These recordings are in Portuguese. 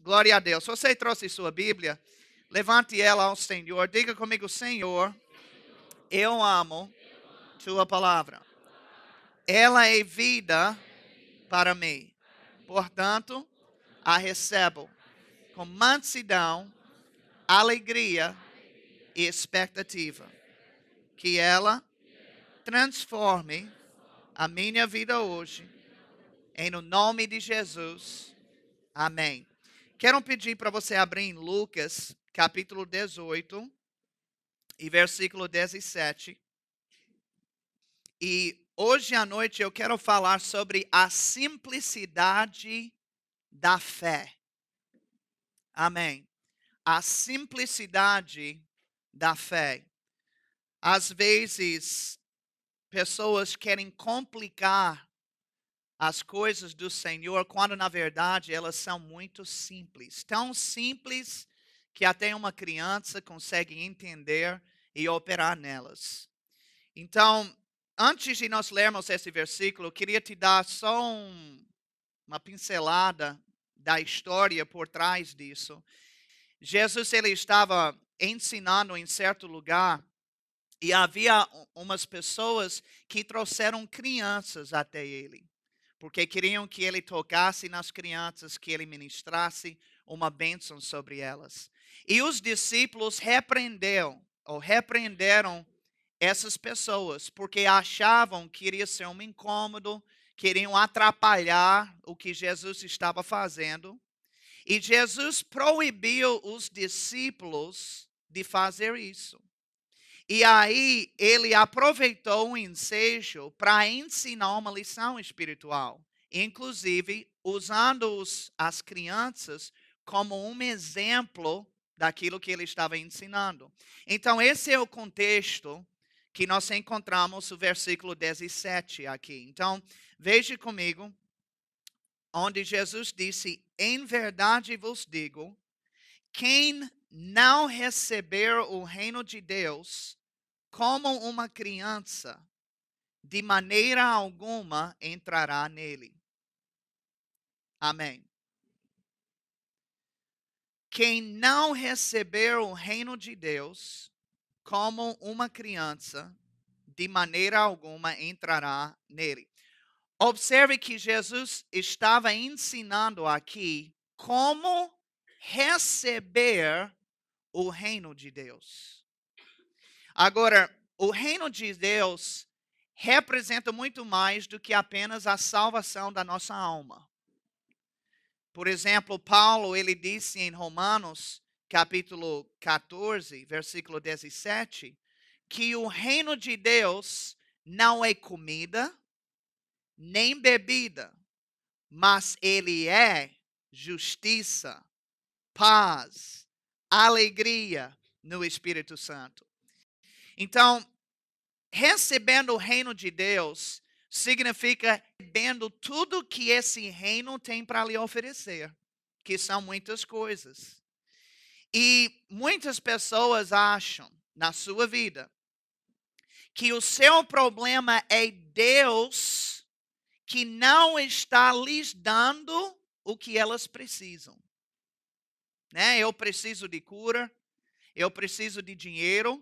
Glória a Deus. Se você trouxe sua Bíblia, levante ela ao Senhor. Diga comigo, Senhor, eu amo tua palavra. Ela é vida para mim. Portanto, a recebo com mansidão, alegria e expectativa. Que ela transforme a minha vida hoje. Em nome de Jesus. Amém. Quero pedir para você abrir em Lucas, capítulo 18, e versículo 17. E hoje à noite eu quero falar sobre a simplicidade da fé. Amém. A simplicidade da fé. Às vezes, pessoas querem complicar as coisas do Senhor, quando na verdade elas são muito simples. Tão simples que até uma criança consegue entender e operar nelas. Então, antes de nós lermos esse versículo, eu queria te dar só uma pincelada da história por trás disso. Jesus ele estava ensinando em certo lugar e havia umas pessoas que trouxeram crianças até ele, porque queriam que ele tocasse nas crianças, que ele ministrasse uma bênção sobre elas. E os discípulos repreenderam essas pessoas, porque achavam que iria ser um incômodo, queriam atrapalhar o que Jesus estava fazendo. E Jesus proibiu os discípulos de fazer isso. E aí ele aproveitou o ensejo para ensinar uma lição espiritual, inclusive usando as crianças como um exemplo daquilo que ele estava ensinando. Então esse é o contexto que nós encontramos o versículo 17 aqui. Então veja comigo, onde Jesus disse: em verdade vos digo, quem não receber o reino de Deus como uma criança, de maneira alguma entrará nele. Amém. Quem não receber o reino de Deus como uma criança, de maneira alguma entrará nele. Observe que Jesus estava ensinando aqui como receber o reino de Deus. Agora, o reino de Deus representa muito mais do que apenas a salvação da nossa alma. Por exemplo, Paulo, ele disse em Romanos, capítulo 14, versículo 17, que o reino de Deus não é comida, nem bebida, mas ele é justiça, paz, alegria no Espírito Santo. Então, recebendo o reino de Deus significa recebendo tudo que esse reino tem para lhe oferecer, que são muitas coisas. E muitas pessoas acham na sua vida que o seu problema é Deus que não está lhes dando o que elas precisam. Né? Eu preciso de cura, eu preciso de dinheiro,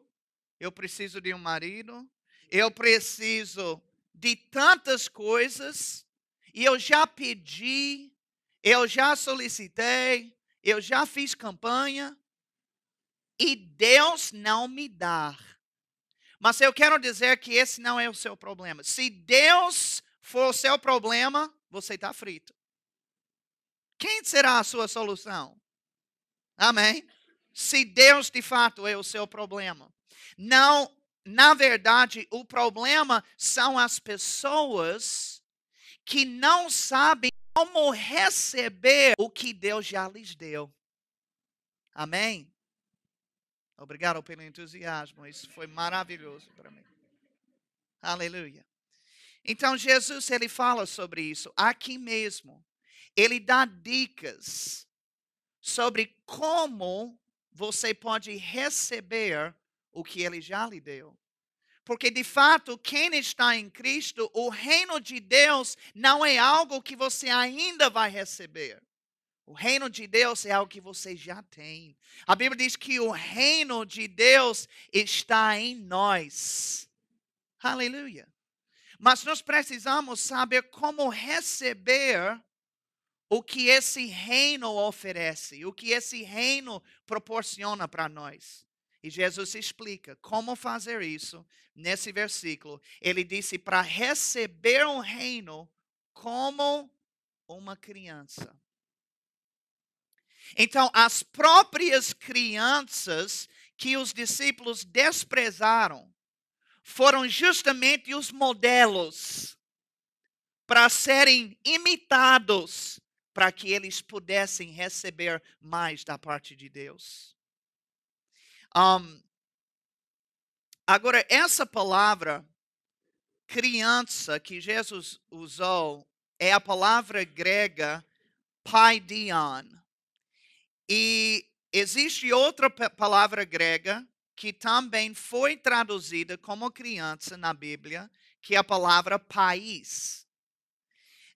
eu preciso de um marido, eu preciso de tantas coisas, e eu já pedi, eu já solicitei, eu já fiz campanha, e Deus não me dá. Mas eu quero dizer que esse não é o seu problema. Se Deus for o seu problema, você está frito. Quem será a sua solução? Amém? Se Deus de fato é o seu problema. Não, na verdade, o problema são as pessoas que não sabem como receber o que Deus já lhes deu. Amém? Obrigado pelo entusiasmo, isso foi maravilhoso para mim. Aleluia. Então Jesus ele fala sobre isso aqui mesmo. Ele dá dicas sobre como você pode receber o que ele já lhe deu. Porque, de fato, quem está em Cristo, o reino de Deus não é algo que você ainda vai receber. O reino de Deus é algo que você já tem. A Bíblia diz que o reino de Deus está em nós. Aleluia. Mas nós precisamos saber como receber o que esse reino oferece, o que esse reino proporciona para nós. E Jesus explica como fazer isso nesse versículo. Ele disse para receber um reino como uma criança. Então, as próprias crianças que os discípulos desprezaram foram justamente os modelos para serem imitados, para que eles pudessem receber mais da parte de Deus. Agora, essa palavra criança que Jesus usou é a palavra grega paidion. E existe outra palavra grega que também foi traduzida como criança na Bíblia, que é a palavra país.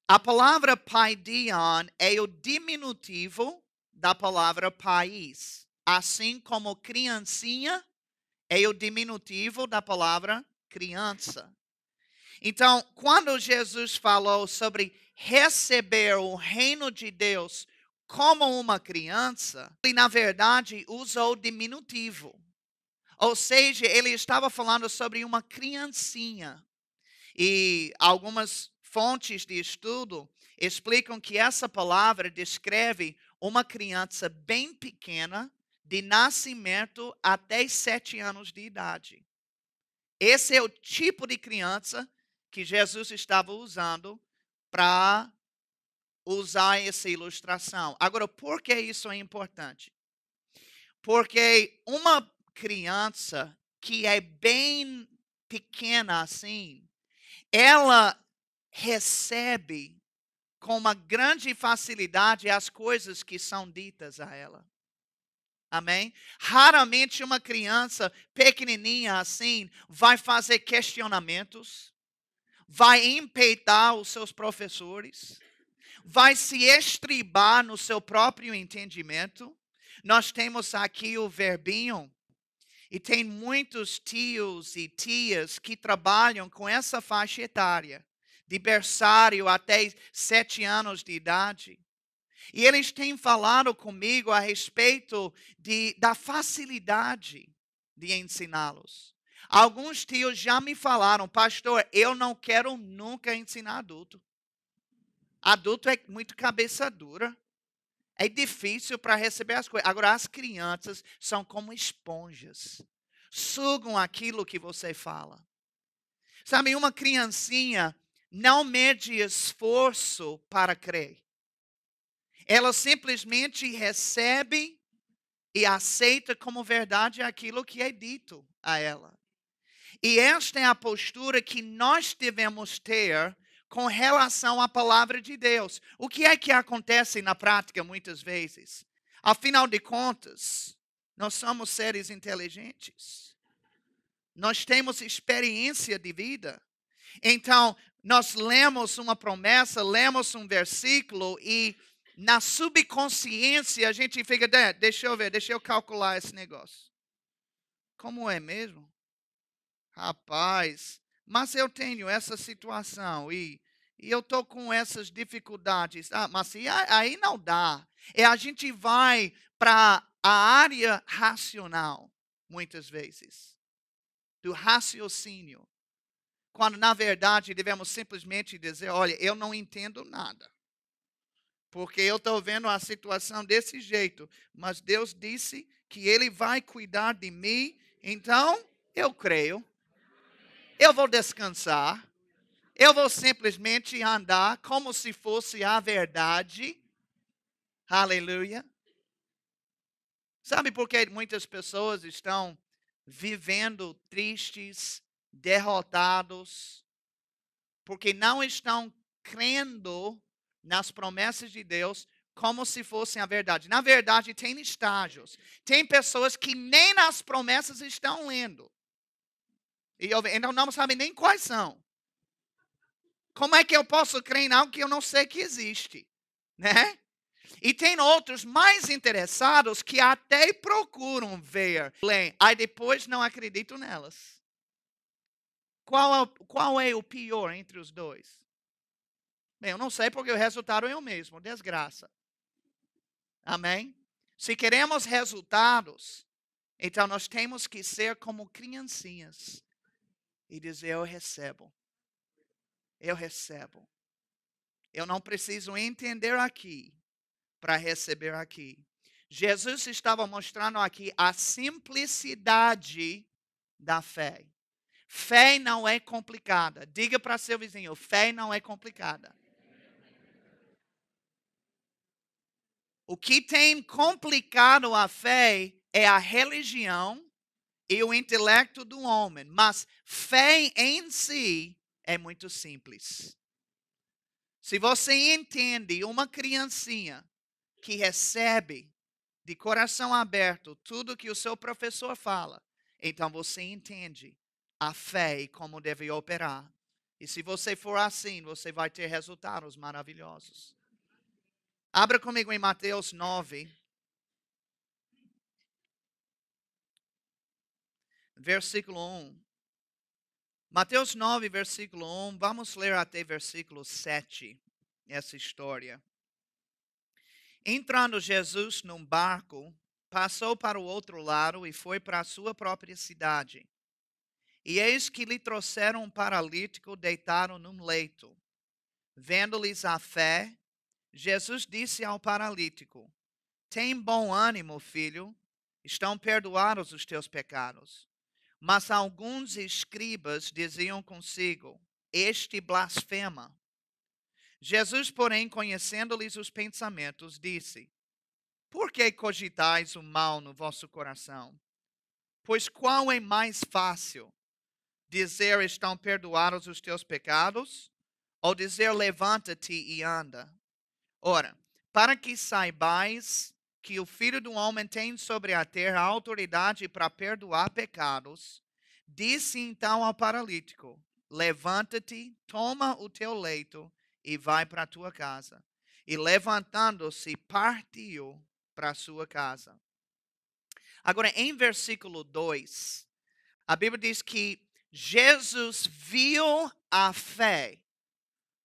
A palavra paidion é o diminutivo da palavra país, assim como criancinha é o diminutivo da palavra criança. Então, quando Jesus falou sobre receber o reino de Deus como uma criança, ele na verdade usou o diminutivo. Ou seja, ele estava falando sobre uma criancinha. E algumas fontes de estudo explicam que essa palavra descreve uma criança bem pequena, de nascimento até 7 anos de idade. Esse é o tipo de criança que Jesus estava usando para usar essa ilustração. Agora, por que isso é importante? Porque uma criança que é bem pequena assim, ela recebe com uma grande facilidade as coisas que são ditas a ela. Amém? Raramente uma criança pequenininha assim vai fazer questionamentos, vai empeitar os seus professores, vai se estribar no seu próprio entendimento. Nós temos aqui o verbinho, e tem muitos tios e tias que trabalham com essa faixa etária, de berçário até 7 anos de idade. E eles têm falado comigo a respeito da facilidade de ensiná-los. Alguns tios já me falaram, pastor, eu não quero nunca ensinar adulto. Adulto é muito cabeça dura. É difícil para receber as coisas. Agora, as crianças são como esponjas. Sugam aquilo que você fala. Sabe, uma criancinha não mede esforço para crer. Ela simplesmente recebe e aceita como verdade aquilo que é dito a ela. E esta é a postura que nós devemos ter com relação à palavra de Deus. O que é que acontece na prática muitas vezes? Afinal de contas, nós somos seres inteligentes. Nós temos experiência de vida. Então, nós lemos uma promessa, lemos um versículo e na subconsciência a gente fica, deixa eu ver, deixa eu calcular esse negócio. Como é mesmo? Rapaz, mas eu tenho essa situação e eu estou com essas dificuldades. Mas aí não dá. A gente vai para a área racional, muitas vezes, do raciocínio. Quando, na verdade, devemos simplesmente dizer, olha, eu não entendo nada. Porque eu estou vendo a situação desse jeito. Mas Deus disse que Ele vai cuidar de mim. Então, eu creio. Eu vou descansar. Eu vou simplesmente andar como se fosse a verdade. Aleluia. Sabe por que muitas pessoas estão vivendo tristes, derrotados? Porque não estão crendo nas promessas de Deus como se fossem a verdade. Na verdade, tem estágios. Tem pessoas que nem nas promessas estão lendo. E então não sabem nem quais são. Como é que eu posso crer em algo que eu não sei que existe? Né? E tem outros mais interessados que até procuram ver, aí depois não acreditam nelas. Qual é o pior entre os dois? Bem, eu não sei porque o resultado é o mesmo, desgraça. Amém? Se queremos resultados, então nós temos que ser como criancinhas e dizer: eu recebo. Eu recebo. Eu não preciso entender aqui para receber aqui. Jesus estava mostrando aqui a simplicidade da fé. Fé não é complicada. Diga para seu vizinho: fé não é complicada. O que tem complicado a fé é a religião e o intelecto do homem. Mas fé em si é muito simples. Se você entende uma criancinha que recebe de coração aberto tudo que o seu professor fala, então você entende a fé e como deve operar. E se você for assim, você vai ter resultados maravilhosos. Abra comigo em Mateus 9, versículo 1. Mateus 9, versículo 1. Vamos ler até versículo 7, essa história. Entrando Jesus num barco, passou para o outro lado e foi para a sua própria cidade. E eis que lhe trouxeram um paralítico deitado num leito. Vendo-lhes a fé, Jesus disse ao paralítico: tem bom ânimo, filho, estão perdoados os teus pecados. Mas alguns escribas diziam consigo: este blasfema. Jesus, porém, conhecendo-lhes os pensamentos, disse: por que cogitais o mal no vosso coração? Pois qual é mais fácil, dizer estão perdoados os teus pecados, ou dizer levanta-te e anda? Ora, para que saibais que o Filho do Homem tem sobre a terra autoridade para perdoar pecados, disse então ao paralítico: levanta-te, toma o teu leito e vai para a tua casa. E levantando-se, partiu para a sua casa. Agora, em versículo 2, a Bíblia diz que Jesus viu a fé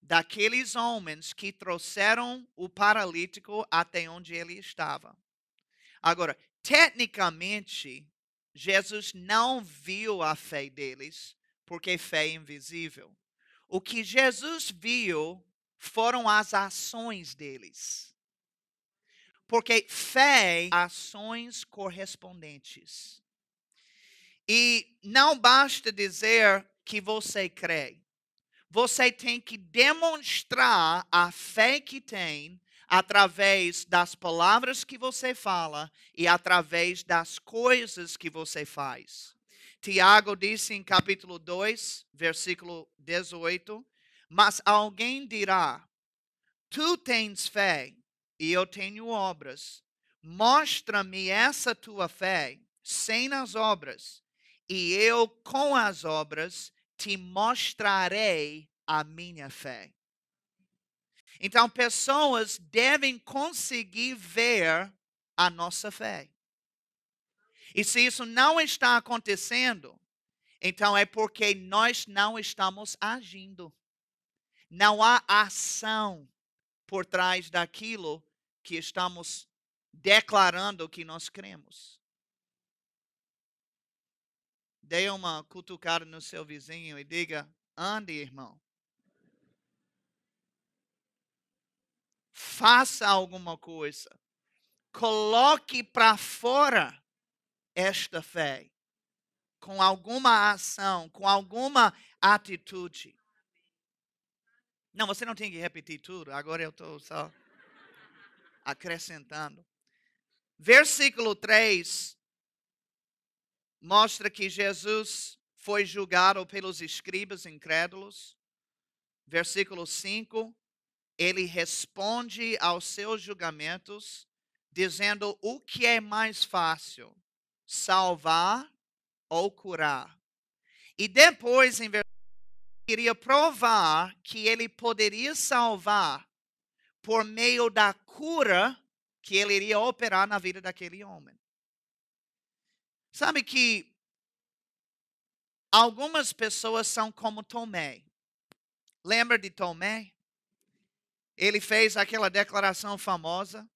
daqueles homens que trouxeram o paralítico até onde ele estava. Agora, tecnicamente, Jesus não viu a fé deles, porque fé é invisível. O que Jesus viu foram as ações deles. Porque fé, ações correspondentes. E não basta dizer que você crê. Você tem que demonstrar a fé que tem através das palavras que você fala e através das coisas que você faz. Tiago disse em capítulo 2, versículo 18: mas alguém dirá: tu tens fé e eu tenho obras. Mostra-me essa tua fé sem as obras, e eu com as obras te mostrarei a minha fé. Então, pessoas devem conseguir ver a nossa fé. E se isso não está acontecendo, então é porque nós não estamos agindo. Não há ação por trás daquilo que estamos declarando que nós cremos. Dê uma cutucada no seu vizinho e diga: ande, irmão. Faça alguma coisa. Coloque para fora esta fé. Com alguma ação, com alguma atitude. Não, você não tem que repetir tudo. Agora eu estou só acrescentando. Versículo 3 mostra que Jesus foi julgado pelos escribas incrédulos. Versículo 5, ele responde aos seus julgamentos, dizendo o que é mais fácil, salvar ou curar. E depois, em versículo, queria provar que ele poderia salvar por meio da cura que ele iria operar na vida daquele homem. Sabe que algumas pessoas são como Tomé. Lembra de Tomé? Ele fez aquela declaração famosa: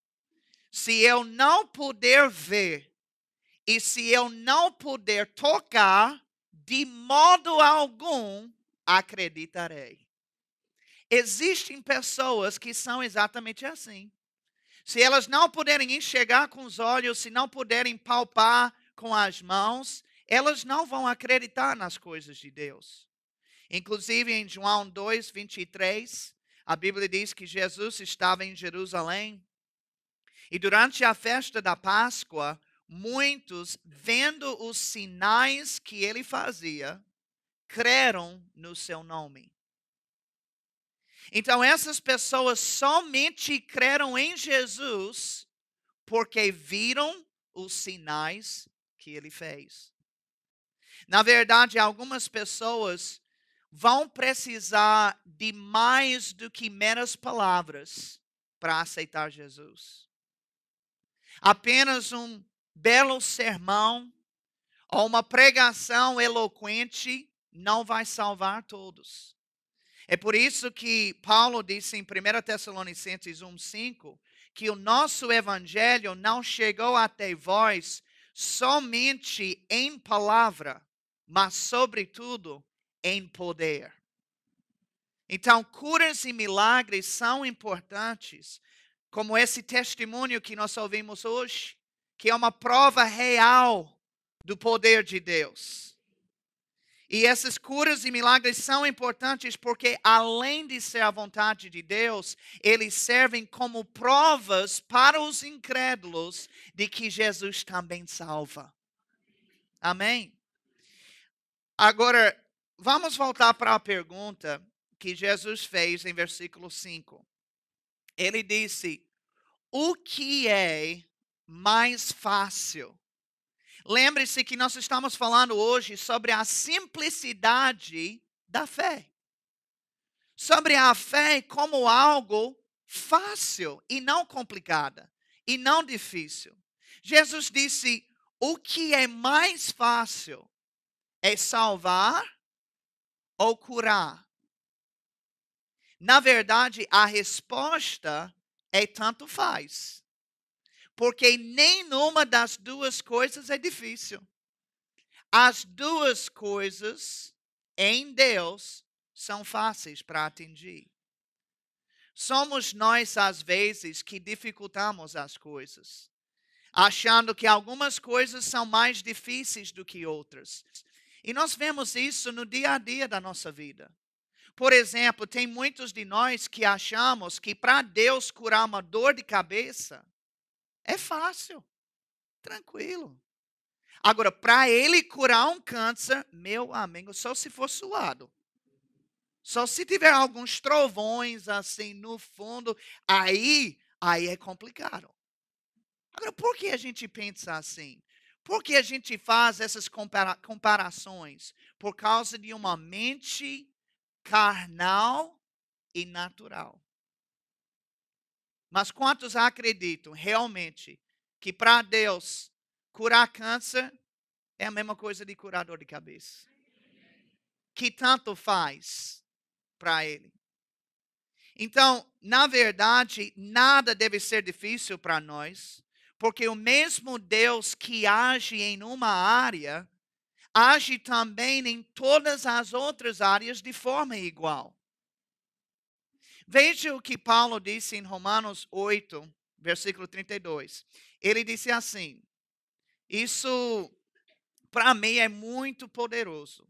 se eu não puder ver e se eu não puder tocar, de modo algum acreditarei. Existem pessoas que são exatamente assim. Se elas não puderem enxergar com os olhos, se não puderem palpar com as mãos, elas não vão acreditar nas coisas de Deus. Inclusive em João 2:23, a Bíblia diz que Jesus estava em Jerusalém e durante a festa da Páscoa, muitos, vendo os sinais que ele fazia, creram no seu nome. Então essas pessoas somente creram em Jesus porque viram os sinais que ele fez. Na verdade, algumas pessoas vão precisar de mais do que meras palavras para aceitar Jesus. Apenas um belo sermão ou uma pregação eloquente não vai salvar todos. É por isso que Paulo disse em 1 Tessalonicenses 1:5 que o nosso evangelho não chegou até vós somente em palavra, mas sobretudo em poder. Então, curas e milagres são importantes, como esse testemunho que nós ouvimos hoje, que é uma prova real do poder de Deus. E essas curas e milagres são importantes porque, além de ser a vontade de Deus, eles servem como provas para os incrédulos de que Jesus também salva. Amém? Agora, vamos voltar para a pergunta que Jesus fez em versículo 5. Ele disse: o que é mais fácil? Lembre-se que nós estamos falando hoje sobre a simplicidade da fé. Sobre a fé como algo fácil e não complicada e não difícil. Jesus disse: o que é mais fácil é salvar ou curar? Na verdade, a resposta é tanto faz. Porque nenhuma das duas coisas é difícil. As duas coisas em Deus são fáceis para atingir. Somos nós, às vezes, que dificultamos as coisas, achando que algumas coisas são mais difíceis do que outras. E nós vemos isso no dia a dia da nossa vida. Por exemplo, tem muitos de nós que achamos que para Deus curar uma dor de cabeça é fácil, tranquilo. Agora, para Ele curar um câncer, meu amigo, só se for suado. Só se tiver alguns trovões assim no fundo, aí é complicado. Agora, por que a gente pensa assim? Por que a gente faz essas comparações? Por causa de uma mente carnal e natural. Mas quantos acreditam realmente que para Deus curar câncer é a mesma coisa de curar dor de cabeça? Que tanto faz para Ele. Então, na verdade, nada deve ser difícil para nós, porque o mesmo Deus que age em uma área, age também em todas as outras áreas de forma igual. Veja o que Paulo disse em Romanos 8, versículo 32. Ele disse assim: isso para mim é muito poderoso.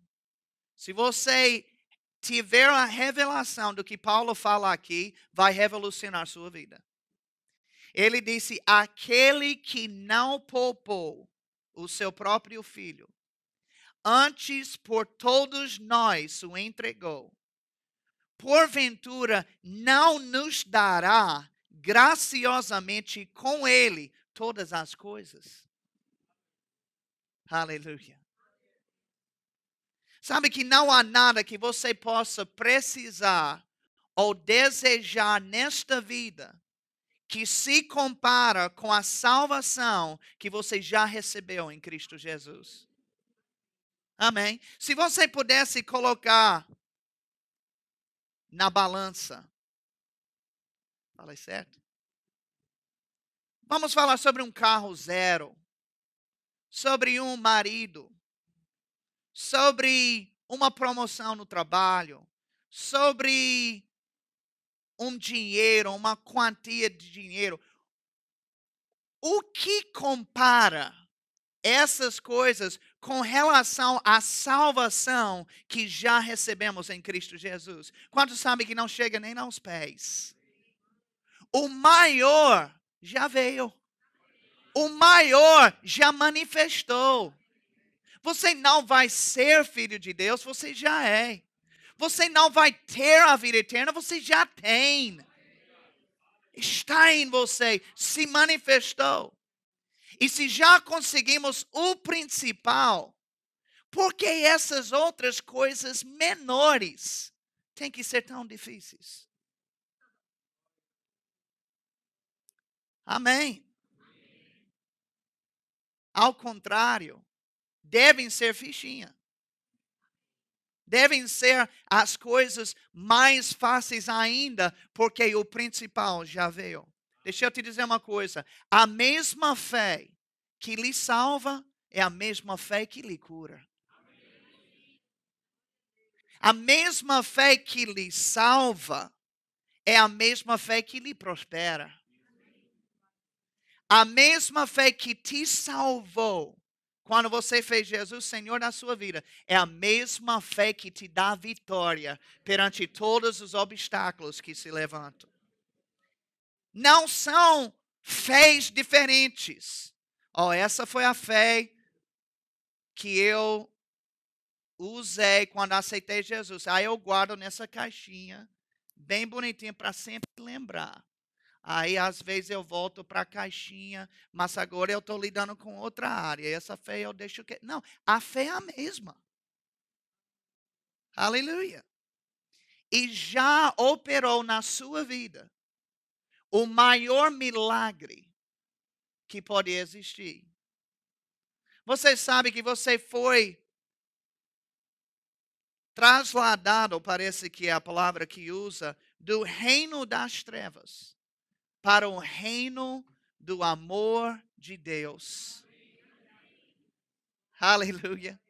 Se você tiver a revelação do que Paulo fala aqui, vai revolucionar sua vida. Ele disse: aquele que não poupou o seu próprio filho, antes por todos nós o entregou, porventura não nos dará graciosamente com ele todas as coisas? Aleluia. Sabe que não há nada que você possa precisar ou desejar nesta vida que se compara com a salvação que você já recebeu em Cristo Jesus. Amém? Se você pudesse colocar na balança, falei certo? Vamos falar sobre um carro zero, sobre um marido, sobre uma promoção no trabalho, sobre um dinheiro, uma quantia de dinheiro. O que compara essas coisas com relação à salvação que já recebemos em Cristo Jesus? Quantos sabem que não chega nem aos pés? O maior já veio. O maior já manifestou. Você não vai ser filho de Deus, você já é. Você não vai ter a vida eterna, você já tem. Está em você, se manifestou. E se já conseguimos o principal, por que essas outras coisas menores têm que ser tão difíceis? Amém. Ao contrário, devem ser fichinha. Devem ser as coisas mais fáceis ainda, porque o principal já veio. Deixa eu te dizer uma coisa. A mesma fé que lhe salva é a mesma fé que lhe cura. A mesma fé que lhe salva é a mesma fé que lhe prospera. A mesma fé que te salvou quando você fez Jesus Senhor na sua vida é a mesma fé que te dá vitória perante todos os obstáculos que se levantam. Não são fés diferentes. Essa foi a fé que eu usei quando aceitei Jesus. Aí eu guardo nessa caixinha, bem bonitinha, para sempre lembrar. Aí, às vezes, eu volto para a caixinha, mas agora eu estou lidando com outra área. E essa fé eu deixo que. Não, a fé é a mesma. Aleluia. E já operou na sua vida o maior milagre que pode existir. Você sabe que você foi trasladado, parece que é a palavra que usa, do reino das trevas para o reino do amor de Deus. Aleluia.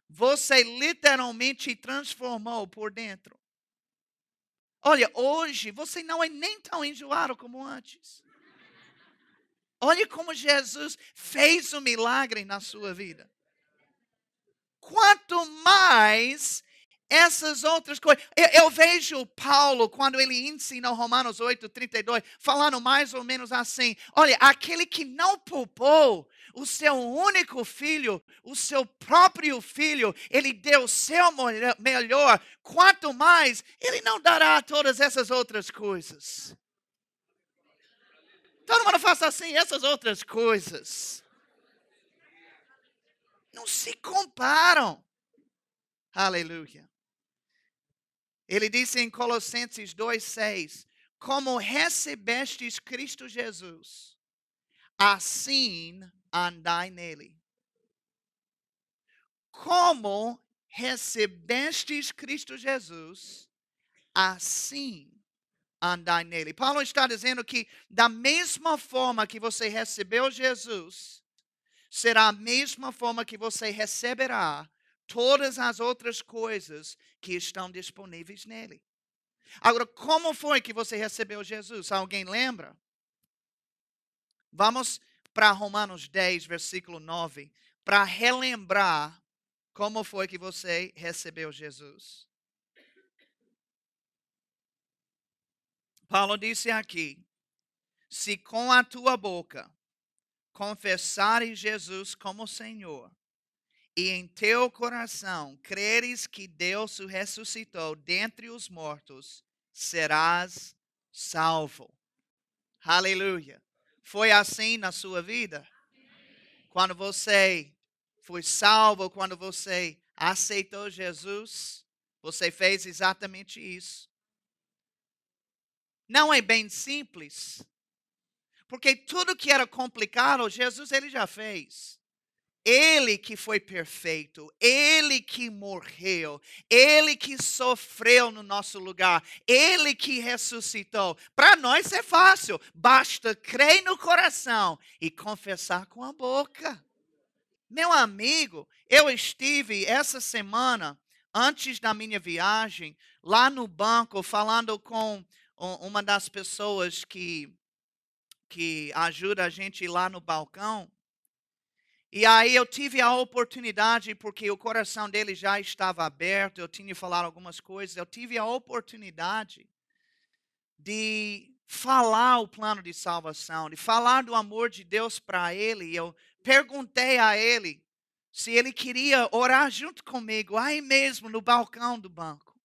Você literalmente transformou por dentro. Olha, hoje você não é nem tão enjoado como antes. Olha como Jesus fez um milagre na sua vida. Quanto mais essas outras coisas. Eu vejo Paulo, quando ele ensina Romanos 8:32, falando mais ou menos assim: olha, aquele que não poupou o seu único filho, o seu próprio filho, ele deu o seu melhor, quanto mais ele não dará todas essas outras coisas. Todo mundo faça assim, essas outras coisas não se comparam. Aleluia. Ele disse em Colossenses 2:6, como recebestes Cristo Jesus, assim andai nele. Como recebestes Cristo Jesus, assim andai nele. Paulo está dizendo que da mesma forma que você recebeu Jesus, será a mesma forma que você receberá todas as outras coisas que estão disponíveis nele. Agora, como foi que você recebeu Jesus? Alguém lembra? Vamos para Romanos 10, versículo 9, para relembrar como foi que você recebeu Jesus. Paulo disse aqui: se com a tua boca confessares Jesus como Senhor, e em teu coração creres que Deus o ressuscitou dentre os mortos, serás salvo. Aleluia. Foi assim na sua vida? Quando você foi salvo, quando você aceitou Jesus, Você fez exatamente isso. Não é bem simples, porque tudo que era complicado, Jesus ele já fez. Ele que foi perfeito, ele que morreu, ele que sofreu no nosso lugar, ele que ressuscitou. Para nós é fácil, basta crer no coração e confessar com a boca. Meu amigo, eu estive essa semana, antes da minha viagem, lá no banco, falando com uma das pessoas que ajuda a gente lá no balcão. E aí eu tive a oportunidade, porque o coração dele já estava aberto, eu tinha falado algumas coisas, eu tive a oportunidade de falar o plano de salvação, de falar do amor de Deus para ele. Eu perguntei a ele se ele queria orar junto comigo, aí mesmo no balcão do banco.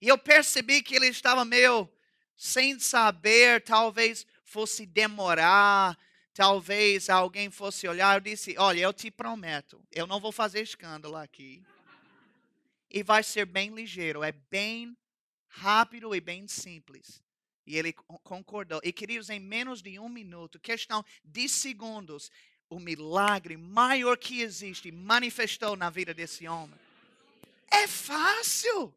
E eu percebi que ele estava meio sem saber, talvez fosse demorar, talvez alguém fosse olhar. Eu disse: olha, eu te prometo, eu não vou fazer escândalo aqui. E vai ser bem ligeiro, é bem rápido e bem simples. E ele concordou. E, queridos, em menos de 1 minuto, questão de segundos, o milagre maior que existe manifestou na vida desse homem. É fácil.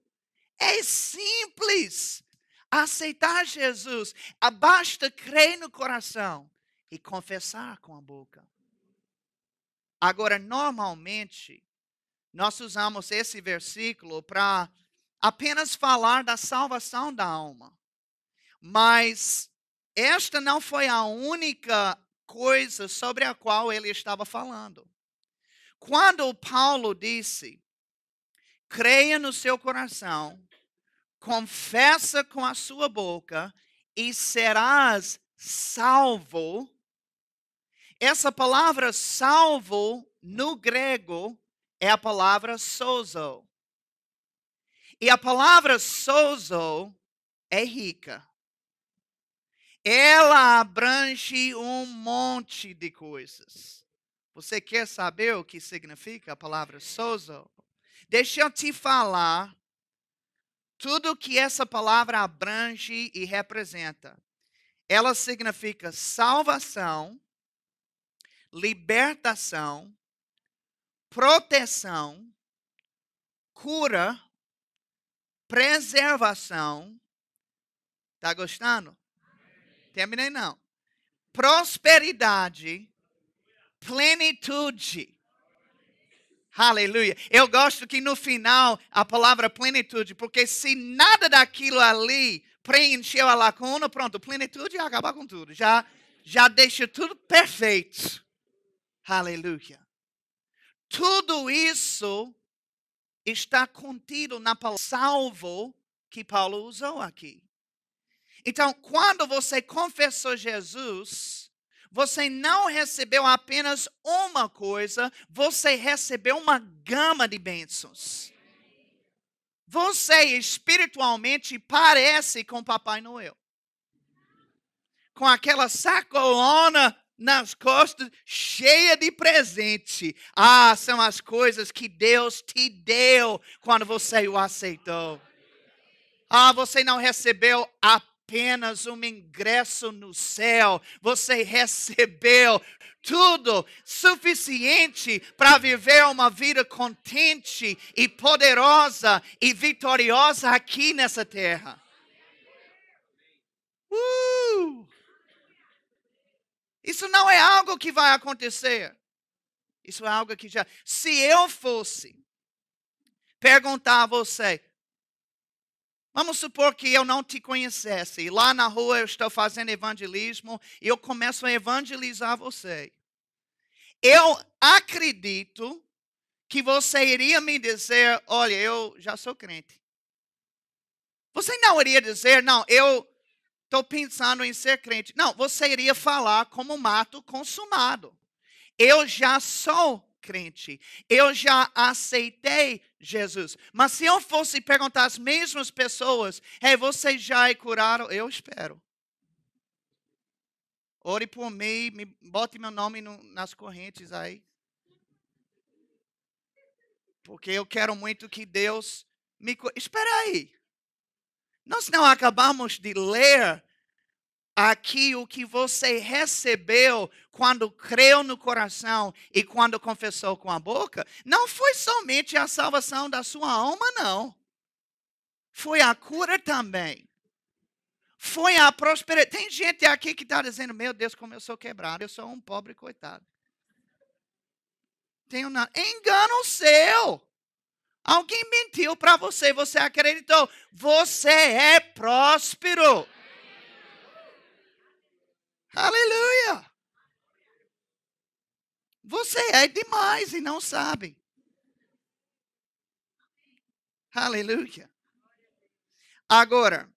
É simples. Aceitar Jesus. Basta crer no coração e confessar com a boca. Agora, normalmente, nós usamos esse versículo para apenas falar da salvação da alma. Mas esta não foi a única coisa sobre a qual ele estava falando. Quando Paulo disse: creia no seu coração, confessa com a sua boca e serás salvo. Essa palavra salvo no grego é a palavra sozo. E a palavra sozo é rica. Ela abrange um monte de coisas. Você quer saber o que significa a palavra sozo? Deixa eu te falar tudo que essa palavra abrange e representa. Ela significa salvação, libertação, proteção, cura, preservação. Tá gostando? Terminei não. Prosperidade, plenitude. Aleluia. Eu gosto que no final a palavra plenitude, porque se nada daquilo ali preencheu a lacuna, pronto, plenitude ia acabar com tudo. Já deixa tudo perfeito. Aleluia. Tudo isso está contido na palavra salvo que Paulo usou aqui. Então, quando você confessou Jesus, você não recebeu apenas uma coisa, você recebeu uma gama de bênçãos. Você espiritualmente parece com Papai Noel. Com aquela sacolona nas costas, cheia de presente. Ah, são as coisas que Deus te deu quando você o aceitou. Ah, você não recebeu apenas um ingresso no céu. Você recebeu tudo suficiente para viver uma vida contente e poderosa e vitoriosa aqui nessa terra. Isso não é algo que vai acontecer. Isso é algo que já... Se eu fosse perguntar a você, vamos supor que eu não te conhecesse, e lá na rua eu estou fazendo evangelismo, e eu começo a evangelizar você. Eu acredito que você iria me dizer, olha, eu já sou crente. Você não iria dizer, não, eu estou pensando em ser crente. Não, você iria falar como um ato consumado. Eu já sou crente. Eu já aceitei Jesus. Mas se eu fosse perguntar às mesmas pessoas, você já é curado? Eu espero. Ore por mim, bote meu nome nas correntes aí. Porque eu quero muito que Deus Espera aí. Nós não acabamos de ler aqui o que você recebeu quando creu no coração e quando confessou com a boca. Não foi somente a salvação da sua alma, não. Foi a cura também. Foi a prosperidade. Tem gente aqui que está dizendo, meu Deus, como eu sou quebrado. Eu sou um pobre coitado. Engano seu. Alguém mentiu para você, você acreditou. Você é próspero. Aleluia. Você é demais e não sabe. Aleluia. Agora,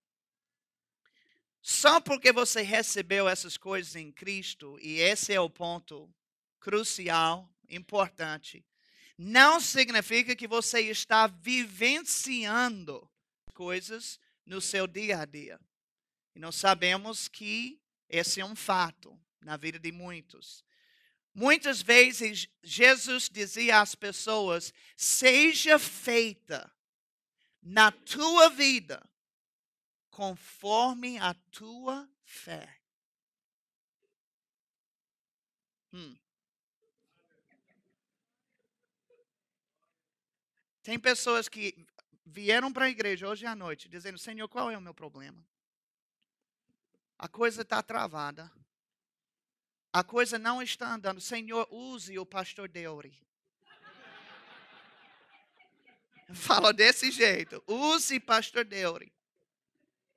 só porque você recebeu essas coisas em Cristo, e esse é o ponto crucial, importante, não significa que você está vivenciando coisas no seu dia a dia. E nós sabemos que esse é um fato na vida de muitos. Muitas vezes Jesus dizia às pessoas: seja feita na tua vida conforme a tua fé. Tem pessoas que vieram para a igreja hoje à noite dizendo: Senhor, qual é o meu problema? A coisa está travada. A coisa não está andando. Senhor, use o pastor Deuri. Fala desse jeito. Use pastor Deuri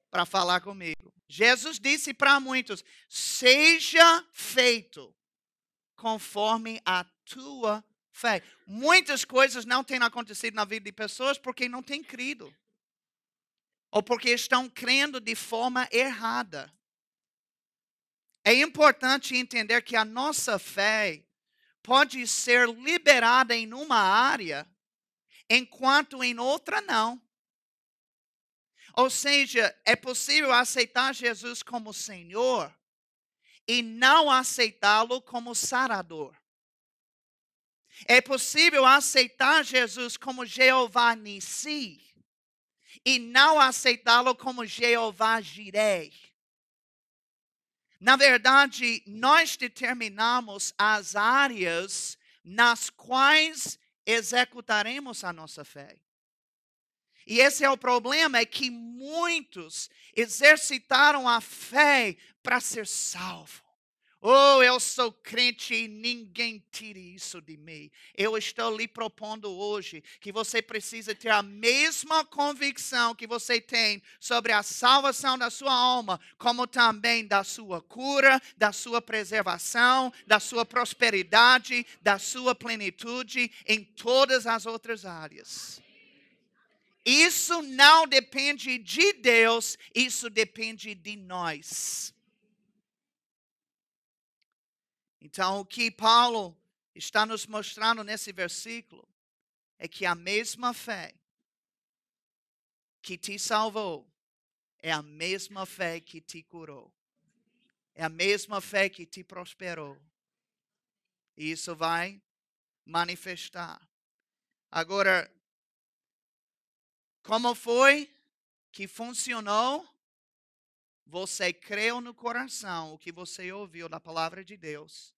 para falar comigo. Jesus disse para muitos: seja feito conforme a tua fé. Muitas coisas não têm acontecido na vida de pessoas porque não têm crido. Ou porque estão crendo de forma errada. É importante entender que a nossa fé pode ser liberada em uma área, enquanto em outra não. Ou seja, é possível aceitar Jesus como Senhor e não aceitá-lo como sarador. É possível aceitar Jesus como Jeová Nissi e não aceitá-lo como Jeová Jireh. Na verdade, nós determinamos as áreas nas quais executaremos a nossa fé. E esse é o problema, é que muitos exercitaram a fé para ser salvo. Oh, eu sou crente e ninguém tire isso de mim. Eu estou lhe propondo hoje que você precisa ter a mesma convicção que você tem sobre a salvação da sua alma, como também da sua cura, da sua preservação, da sua prosperidade, da sua plenitude em todas as outras áreas. Isso não depende de Deus, isso depende de nós. Então, o que Paulo está nos mostrando nesse versículo é que a mesma fé que te salvou é a mesma fé que te curou. É a mesma fé que te prosperou. E isso vai manifestar. Agora, como foi que funcionou? Você creu no coração o que você ouviu da palavra de Deus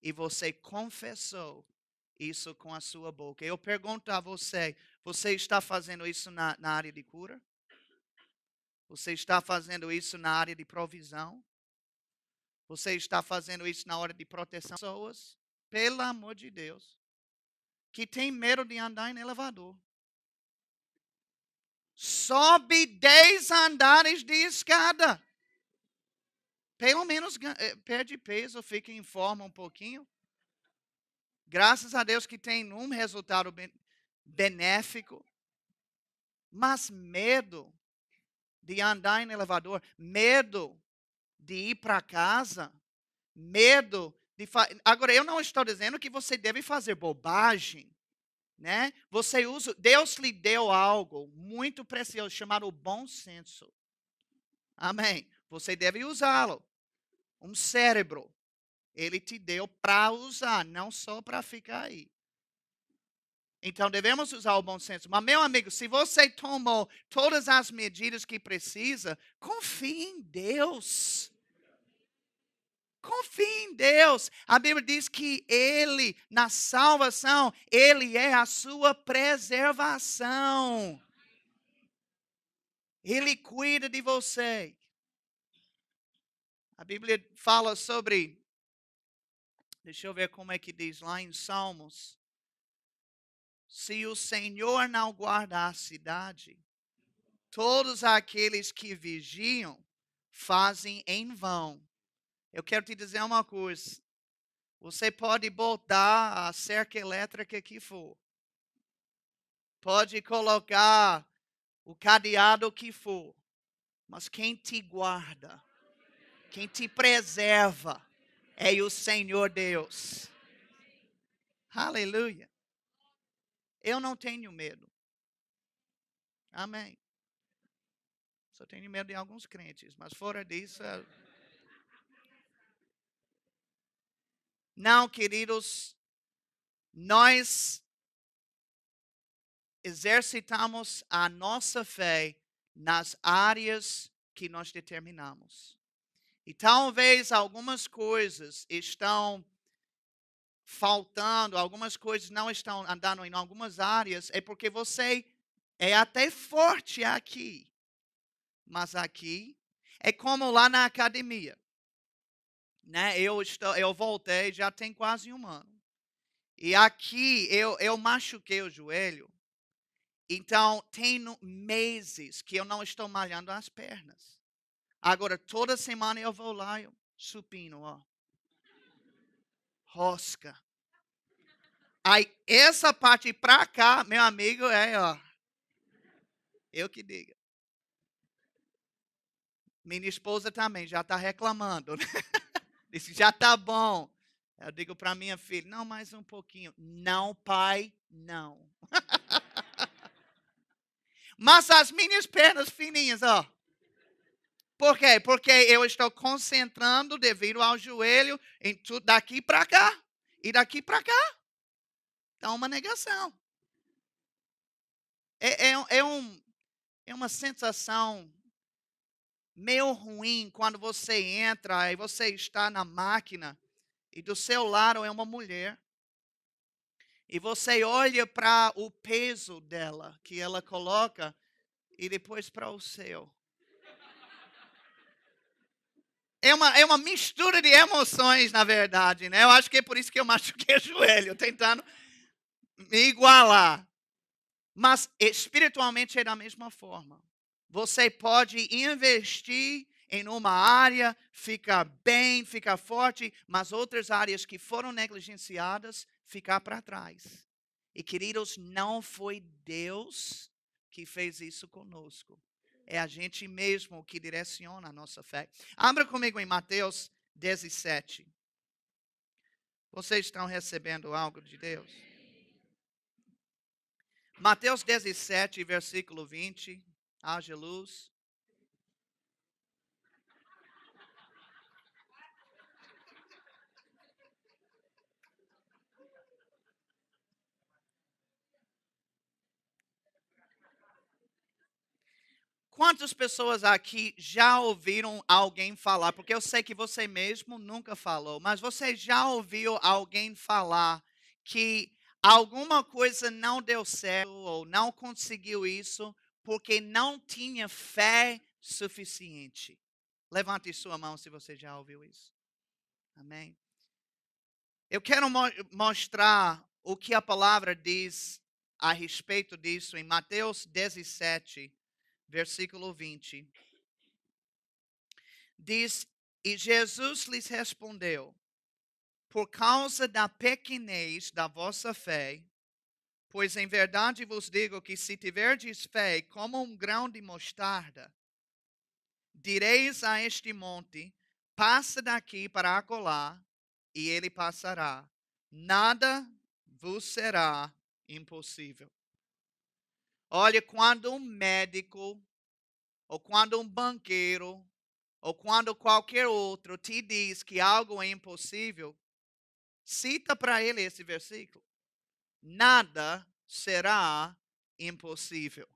e você confessou isso com a sua boca. Eu pergunto a você, você está fazendo isso na área de cura? Você está fazendo isso na área de provisão? Você está fazendo isso na hora de proteção de pessoas? Pelo amor de Deus. Que tem medo de andar em elevador. Sobe 10 andares de escada. Pelo menos perde peso, fica em forma um pouquinho. Graças a Deus que tem um resultado benéfico. Mas medo de andar em elevador, medo de ir para casa, medo de Agora, eu não estou dizendo que você deve fazer bobagem, né? Deus lhe deu algo muito precioso chamado bom senso. Amém. Você deve usá-lo. Um cérebro. Ele te deu para usar, não só para ficar aí. Então, devemos usar o bom senso. Mas, meu amigo, se você tomou todas as medidas que precisa, confie em Deus. Confie em Deus. A Bíblia diz que Ele, na salvação, Ele é a sua preservação. Ele cuida de você. A Bíblia fala sobre, deixa eu ver como é que diz lá em Salmos. Se o Senhor não guardar a cidade, todos aqueles que vigiam fazem em vão. Eu quero te dizer uma coisa. Você pode botar a cerca elétrica que for. Pode colocar o cadeado que for. Mas quem te guarda, quem te preserva, é o Senhor Deus. Aleluia. Eu não tenho medo. Amém. Só tenho medo de alguns crentes, mas fora disso. Não, queridos, nós exercitamos a nossa fé nas áreas que nós determinamos. E talvez algumas coisas estão faltando, algumas coisas não estão andando em algumas áreas, é porque você é até forte aqui. Mas aqui é como lá na academia. Né? Eu voltei já tem quase um ano. E aqui eu machuquei o joelho. Então, tem meses que eu não estou malhando as pernas. Agora, toda semana eu vou lá, supino, ó. Rosca. Aí, essa parte pra cá, meu amigo, ó. Eu que diga. Minha esposa também já está reclamando. Né? Disse, já tá bom. Eu digo para minha filha, não, mais um pouquinho. Não, pai, não. Mas as minhas pernas fininhas, ó. Por quê? Porque eu estou concentrando devido ao joelho em tudo daqui para cá e daqui para cá. Então, uma negação. É uma sensação meio ruim quando você entra e você está na máquina e do seu lado é uma mulher. E você olha para o peso dela, que ela coloca, e depois para o seu. É uma mistura de emoções, na verdade, né? Eu acho que é por isso que eu machuquei o joelho, tentando me igualar. Mas espiritualmente é da mesma forma. Você pode investir em uma área, ficar bem, ficar forte, mas outras áreas que foram negligenciadas, ficar para trás. E queridos, não foi Deus que fez isso conosco. É a gente mesmo que direciona a nossa fé. Abra comigo em Mateus 17. Vocês estão recebendo algo de Deus? Mateus 17, versículo 20. Haja luz. Quantas pessoas aqui já ouviram alguém falar? Porque eu sei que você mesmo nunca falou, mas você já ouviu alguém falar que alguma coisa não deu certo ou não conseguiu isso porque não tinha fé suficiente? Levante sua mão se você já ouviu isso. Amém. Eu quero mostrar o que a palavra diz a respeito disso em Mateus 17, versículo 20. Diz, e Jesus lhes respondeu, por causa da pequenez da vossa fé, pois em verdade vos digo que se tiverdes fé como um grão de mostarda, direis a este monte, passa daqui para acolá, e ele passará. Nada vos será impossível. Olha, quando um médico, ou quando um banqueiro, ou quando qualquer outro te diz que algo é impossível, cita para ele esse versículo. Nada será impossível.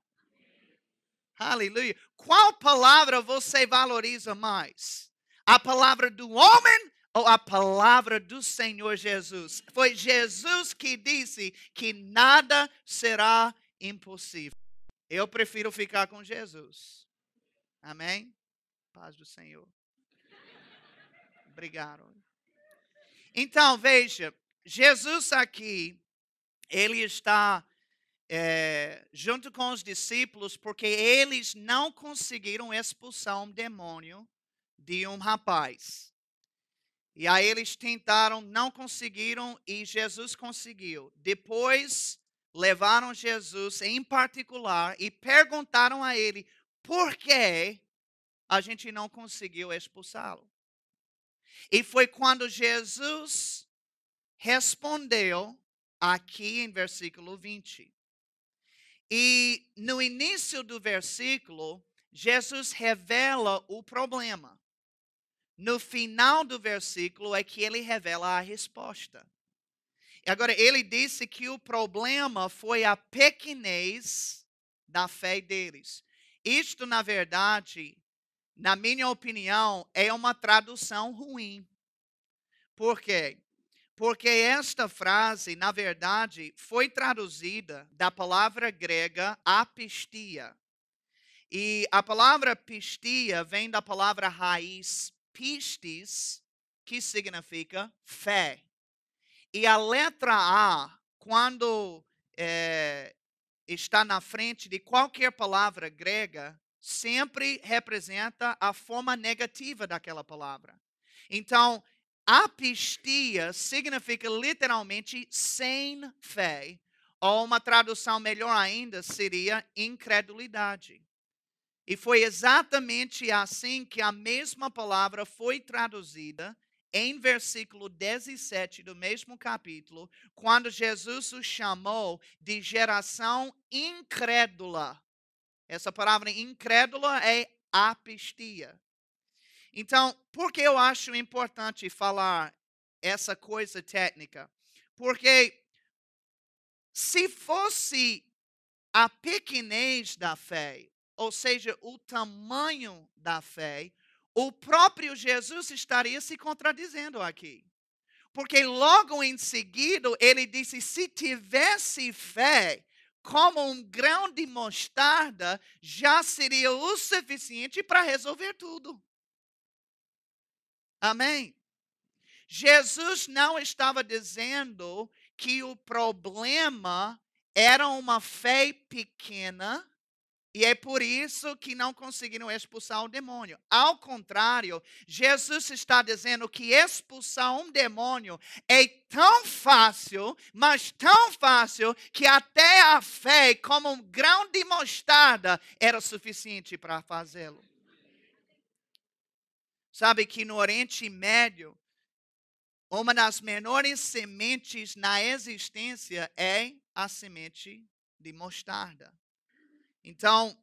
Aleluia. Qual palavra você valoriza mais? A palavra do homem ou a palavra do Senhor Jesus? Foi Jesus que disse que nada será impossível. Eu prefiro ficar com Jesus. Amém? Paz do Senhor. Obrigado. Então, veja, Jesus aqui, ele está junto com os discípulos, porque eles não conseguiram expulsar um demônio de um rapaz. E aí eles tentaram, não conseguiram, e Jesus conseguiu. Depois, levaram Jesus em particular e perguntaram a ele, por que a gente não conseguiu expulsá-lo? E foi quando Jesus respondeu, aqui em versículo 20. E no início do versículo, Jesus revela o problema. No final do versículo é que ele revela a resposta. E agora, ele disse que o problema foi a pequenez da fé deles. Isto, na verdade, na minha opinião, é uma tradução ruim. Por quê? Porque esta frase, na verdade, foi traduzida da palavra grega apistia. E a palavra pistia vem da palavra raiz pistis, que significa fé. E a letra A, quando está na frente de qualquer palavra grega, sempre representa a forma negativa daquela palavra. Então, apistia significa literalmente sem fé, ou uma tradução melhor ainda seria incredulidade. E foi exatamente assim que a mesma palavra foi traduzida em versículo 17 do mesmo capítulo, quando Jesus os chamou de geração incrédula. Essa palavra incrédula é apistia. Então, por que eu acho importante falar essa coisa técnica? Porque se fosse a pequenez da fé, ou seja, o tamanho da fé, o próprio Jesus estaria se contradizendo aqui. Porque logo em seguida ele disse: se tivesse fé, como um grão de mostarda, já seria o suficiente para resolver tudo. Amém? Jesus não estava dizendo que o problema era uma fé pequena e é por isso que não conseguiram expulsar o demônio. Ao contrário, Jesus está dizendo que expulsar um demônio é tão fácil, mas tão fácil, que até a fé, como um grão de mostarda, era suficiente para fazê-lo. Sabe que no Oriente Médio, uma das menores sementes na existência é a semente de mostarda. Então,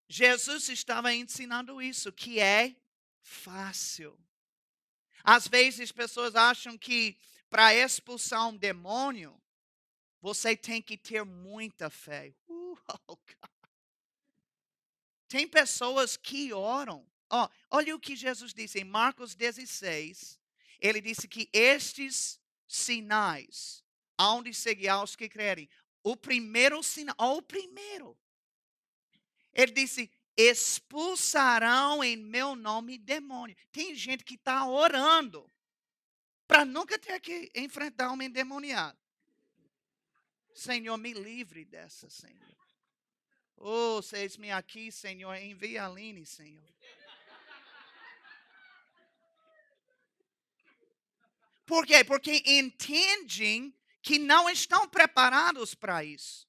Jesus estava ensinando isso, que é fácil. Às vezes, pessoas acham que para expulsar um demônio, você tem que ter muita fé. Tem pessoas que oram. Olha o que Jesus disse em Marcos 16. Ele disse que estes sinais hão de seguir aos que crerem. O primeiro sinal, o primeiro. Ele disse: expulsarão em meu nome demônio. Tem gente que está orando para nunca ter que enfrentar um endemoniado. Senhor, me livre dessa, Senhor. Oh, eis-me aqui, Senhor, envia a Aline, Senhor. Por quê? Porque entendem que não estão preparados para isso.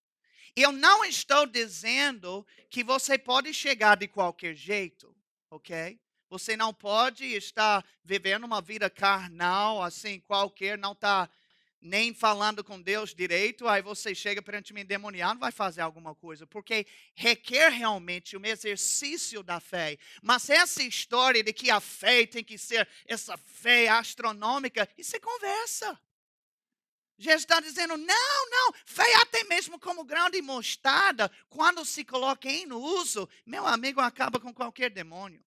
Eu não estou dizendo que você pode chegar de qualquer jeito, ok? Você não pode estar vivendo uma vida carnal, assim, qualquer, não está nem falando com Deus direito, aí você chega perante um endemoniado, vai fazer alguma coisa, porque requer realmente um exercício da fé. Mas essa história de que a fé tem que ser essa fé astronômica, isso é conversa. Jesus está dizendo, não, fé até mesmo como grão de mostarda, quando se coloca em uso, meu amigo, acaba com qualquer demônio.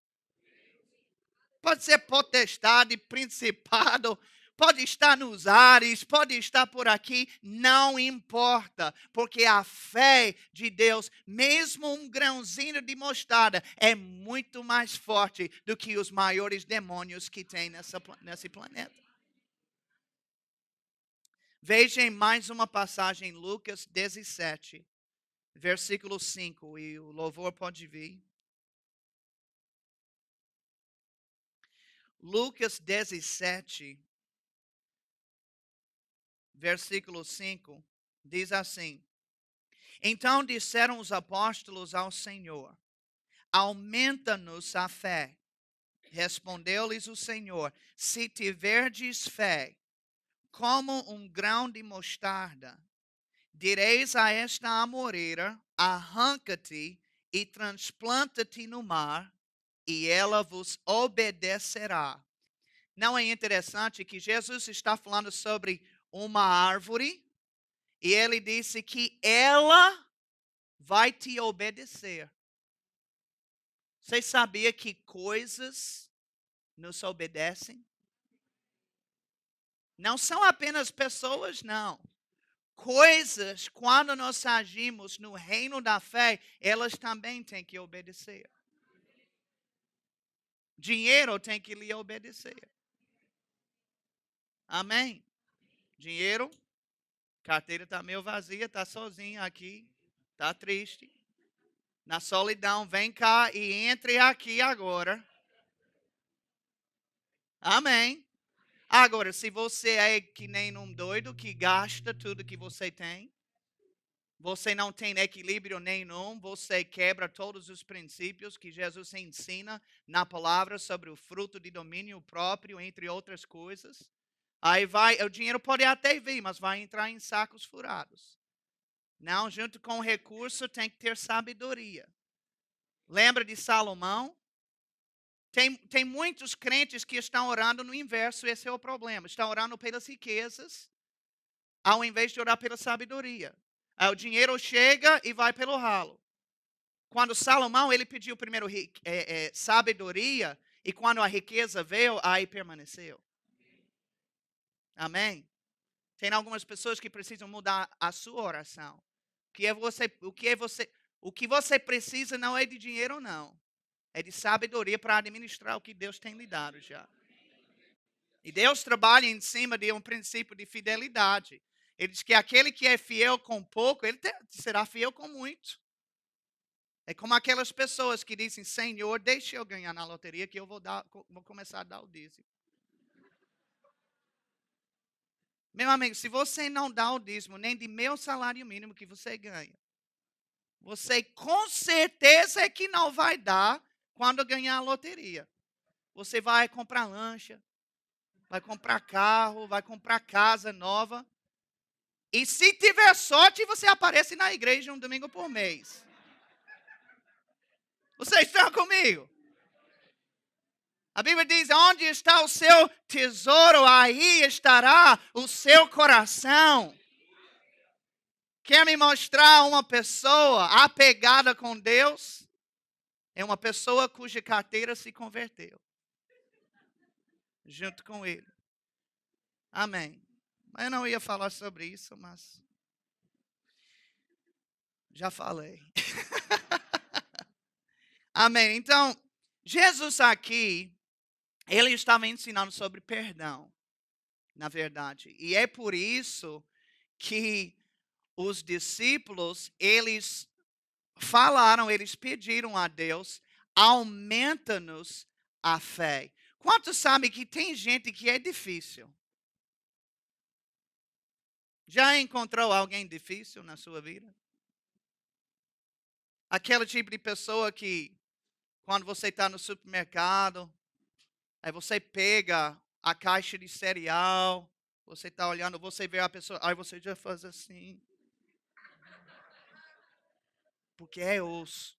Pode ser potestade, principado, pode estar nos ares, pode estar por aqui, não importa, porque a fé de Deus, mesmo um grãozinho de mostarda, é muito mais forte do que os maiores demônios que tem nesse planeta. Vejam mais uma passagem, Lucas 17, versículo 5, e o louvor pode vir. Lucas 17, versículo 5, diz assim: Então disseram os apóstolos ao Senhor: Aumenta-nos a fé. Respondeu-lhes o Senhor: Se tiverdes fé, como um grão de mostarda, direis a esta amoreira: Arranca-te e transplanta-te no mar, e ela vos obedecerá. Não é interessante que Jesus está falando sobre uma árvore e ele disse que ela vai te obedecer. Você sabia que coisas nos obedecem? Não são apenas pessoas, não. Coisas, quando nós agimos no reino da fé, elas também têm que obedecer. Dinheiro tem que lhe obedecer. Amém? Dinheiro, carteira está meio vazia, está sozinha aqui, está triste. Na solidão, vem cá e entre aqui agora. Amém. Agora, se você é que nem um doido que gasta tudo que você tem, você não tem equilíbrio nenhum, você quebra todos os princípios que Jesus ensina na palavra sobre o fruto de domínio próprio, entre outras coisas. Aí o dinheiro pode até vir, mas vai entrar em sacos furados. Não, junto com o recurso tem que ter sabedoria. Lembra de Salomão? Tem muitos crentes que estão orando no inverso, esse é o problema. Estão orando pelas riquezas, ao invés de orar pela sabedoria. Aí o dinheiro chega e vai pelo ralo. Quando Salomão, ele pediu primeiro sabedoria, e quando a riqueza veio, aí permaneceu. Amém? Tem algumas pessoas que precisam mudar a sua oração. O que você precisa não é de dinheiro, não. É de sabedoria para administrar o que Deus tem lhe dado já. E Deus trabalha em cima de um princípio de fidelidade. Ele diz que aquele que é fiel com pouco, ele será fiel com muito. É como aquelas pessoas que dizem, Senhor, deixa eu ganhar na loteria que eu vou começar a dar o dízimo. Meu amigo, se você não dá o dízimo nem de meu salário mínimo que você ganha, você com certeza é que não vai dar quando ganhar a loteria. Você vai comprar lancha, vai comprar carro, vai comprar casa nova. E se tiver sorte, você aparece na igreja um domingo por mês. Vocês estão comigo? A Bíblia diz, onde está o seu tesouro, aí estará o seu coração. Quer me mostrar uma pessoa apegada com Deus? É uma pessoa cuja carteira se converteu. Junto com ele. Amém. Eu não ia falar sobre isso, mas já falei. Amém. Então, Jesus aqui, ele estava ensinando sobre perdão, na verdade. E é por isso que os discípulos, eles falaram, eles pediram a Deus, aumenta-nos a fé. Quantos sabem que tem gente que é difícil? Já encontrou alguém difícil na sua vida? Aquele tipo de pessoa que, quando você está no supermercado, aí você pega a caixa de cereal, você está olhando, você vê a pessoa, aí você já faz assim. Porque é osso.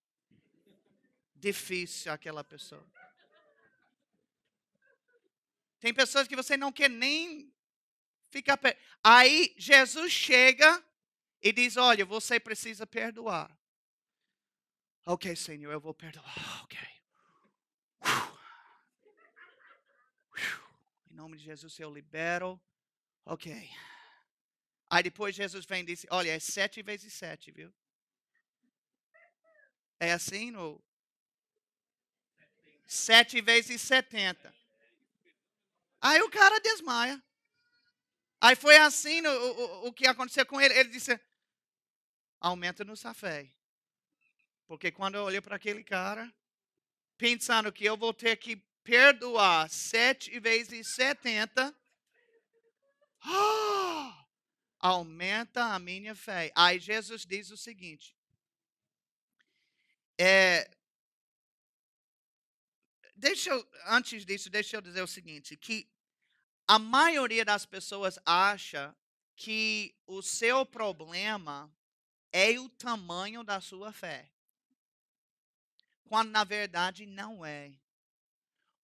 Difícil aquela pessoa. Tem pessoas que você não quer nem Fica perto. Aí Jesus chega e diz: olha, você precisa perdoar. Ok, Senhor, eu vou perdoar. Ok. Em nome de Jesus eu libero. Ok. Aí depois Jesus vem e diz: olha, é 7 vezes 7, viu? É assim no 7 vezes 70. Aí o cara desmaia. Aí foi assim o que aconteceu com ele. Ele disse: aumenta no fé. Porque quando eu olhei para aquele cara, pensando que eu vou ter que perdoar 7 vezes 70, aumenta a minha fé. Aí Jesus diz o seguinte: antes disso, deixa eu dizer o seguinte, que a maioria das pessoas acha que o seu problema é o tamanho da sua fé, quando na verdade não é.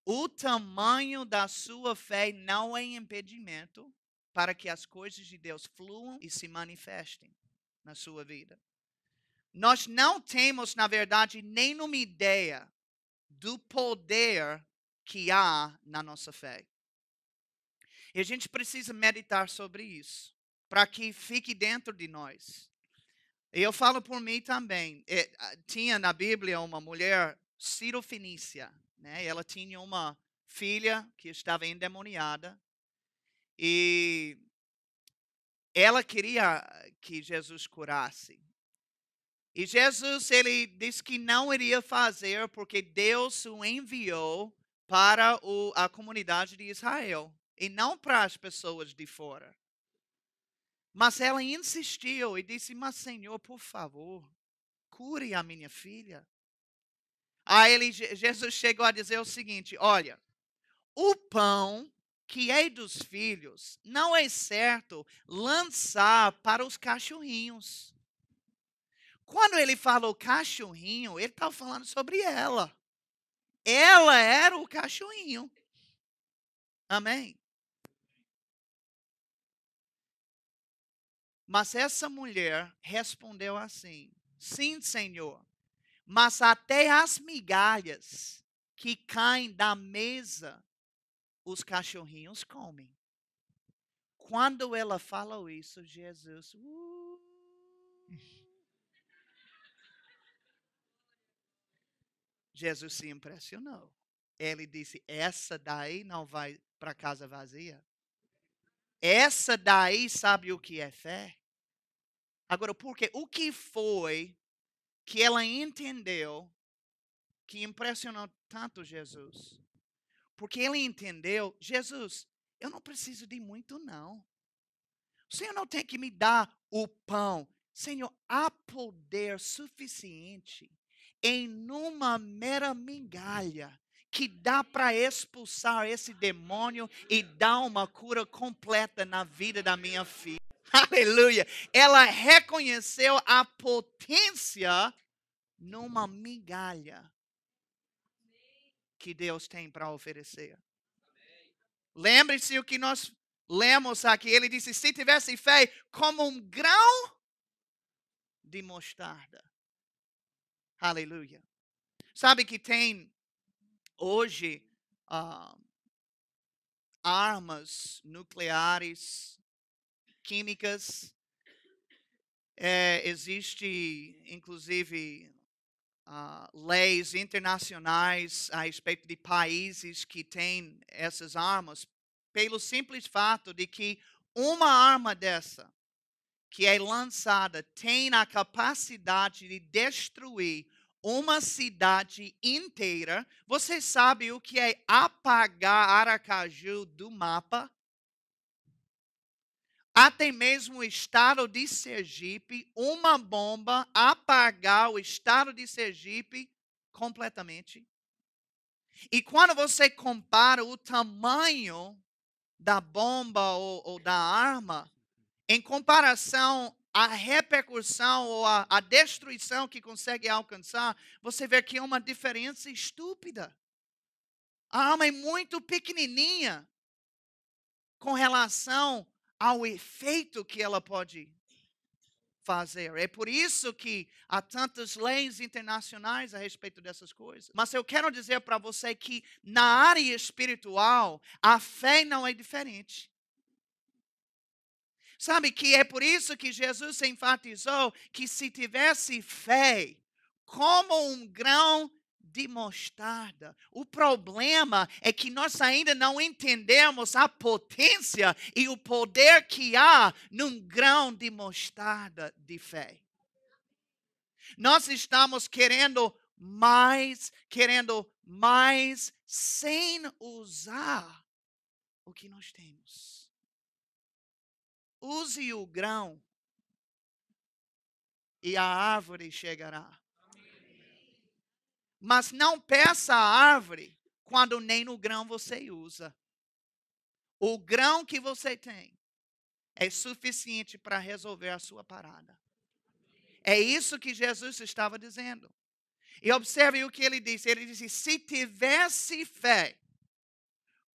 O tamanho da sua fé não é impedimento para que as coisas de Deus fluam e se manifestem na sua vida. Nós não temos, na verdade, nenhuma ideia do poder que há na nossa fé. E a gente precisa meditar sobre isso, para que fique dentro de nós. E eu falo por mim também. Tinha na Bíblia uma mulher, Ciro-fenícia, né? Ela tinha uma filha que estava endemoniada. E ela queria que Jesus curasse. E Jesus, ele disse que não iria fazer, porque Deus o enviou para a comunidade de Israel, e não para as pessoas de fora. Mas ela insistiu e disse: mas Senhor, por favor, cure a minha filha. Aí Jesus chegou a dizer o seguinte: olha, o pão que é dos filhos não é certo lançar para os cachorrinhos. Quando ele falou cachorrinho, ele estava falando sobre ela. Ela era o cachorrinho. Amém? Mas essa mulher respondeu assim: sim, Senhor, mas até as migalhas que caem da mesa, os cachorrinhos comem. Quando ela falou isso, Jesus. Jesus se impressionou. Ele disse: essa daí não vai para casa vazia. Essa daí sabe o que é fé? Agora, porque o que foi que ela entendeu que impressionou tanto Jesus? Porque ele entendeu: Jesus, eu não preciso de muito, não. O Senhor não tem que me dar o pão. Senhor, há poder suficiente em uma mera migalha que dá para expulsar esse demônio e dar uma cura completa na vida da minha filha. Aleluia. Ela reconheceu a potência numa migalha que Deus tem para oferecer. Lembre-se o que nós lemos aqui. Ele disse: se tivesse fé como um grão de mostarda. Aleluia. Sabe que tem hoje armas nucleares, químicas. Existe, inclusive, leis internacionais a respeito de países que têm essas armas, pelo simples fato de que uma arma dessa, que é lançada, tem a capacidade de destruir uma cidade inteira. Você sabe o que é apagar Aracaju do mapa? Até mesmo o estado de Sergipe, uma bomba apagar o estado de Sergipe completamente. E quando você compara o tamanho da bomba ou da arma, em comparação à repercussão ou à destruição que consegue alcançar, você vê que é uma diferença estúpida. A arma é muito pequenininha com relação ao efeito que ela pode fazer. É por isso que há tantas leis internacionais a respeito dessas coisas. Mas eu quero dizer para você que na área espiritual, a fé não é diferente. Sabe que é por isso que Jesus enfatizou que se tivesse fé como um grão de mostarda. O problema é que nós ainda não entendemos a potência e o poder que há num grão de mostarda de fé. Nós estamos querendo mais, sem usar o que nós temos. Use o grão e a árvore chegará. Mas não peça a árvore quando nem no grão você usa. O grão que você tem é suficiente para resolver a sua parada. É isso que Jesus estava dizendo. E observe o que ele disse. Ele disse, se tivesse fé,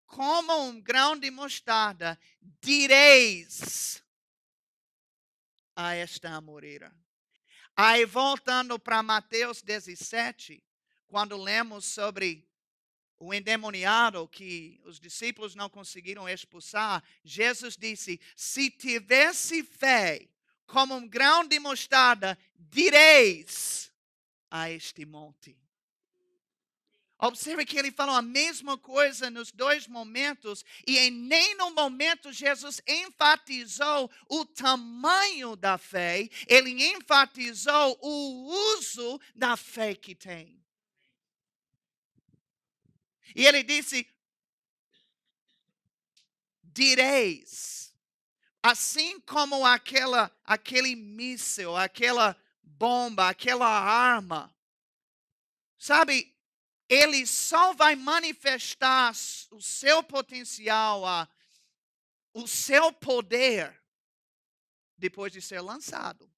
como um grão de mostarda, direis a esta amoreira. Aí voltando para Mateus 17, quando lemos sobre o endemoniado que os discípulos não conseguiram expulsar, Jesus disse, se tivesse fé como um grão de mostarda, direis a este monte. Observe que ele falou a mesma coisa nos dois momentos e em nenhum momento Jesus enfatizou o tamanho da fé, ele enfatizou o uso da fé que tem. E ele disse, direis, assim como aquele míssil, aquela bomba, aquela arma, sabe, ele só vai manifestar o seu potencial, o seu poder, depois de ser lançado.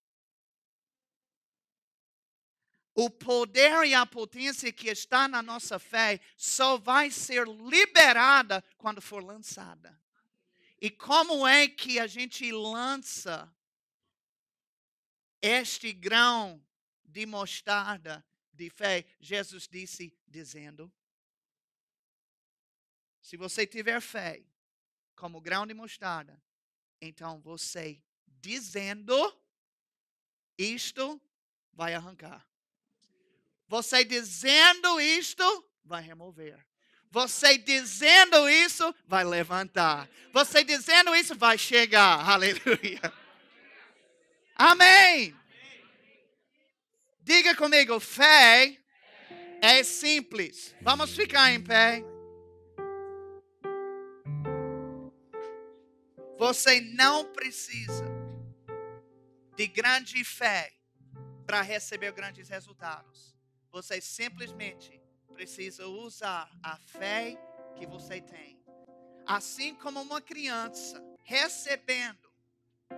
O poder e a potência que está na nossa fé só vai ser liberada quando for lançada. E como é que a gente lança este grão de mostarda de fé? Jesus disse, dizendo, se você tiver fé como grão de mostarda, então você dizendo, isto vai arrancar. Você dizendo isto, vai remover. Você dizendo isso, vai levantar. Você dizendo isso, vai chegar. Aleluia. Amém. Diga comigo, fé é simples. Vamos ficar em pé. Você não precisa de grande fé para receber grandes resultados. Você simplesmente precisa usar a fé que você tem. Assim como uma criança recebendo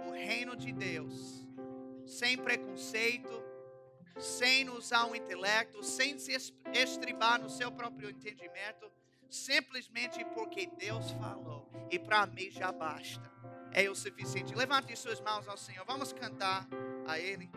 o reino de Deus, sem preconceito, sem usar o intelecto, sem se estribar no seu próprio entendimento, simplesmente porque Deus falou. E para mim já basta. É o suficiente. Levante suas mãos ao Senhor. Vamos cantar a Ele.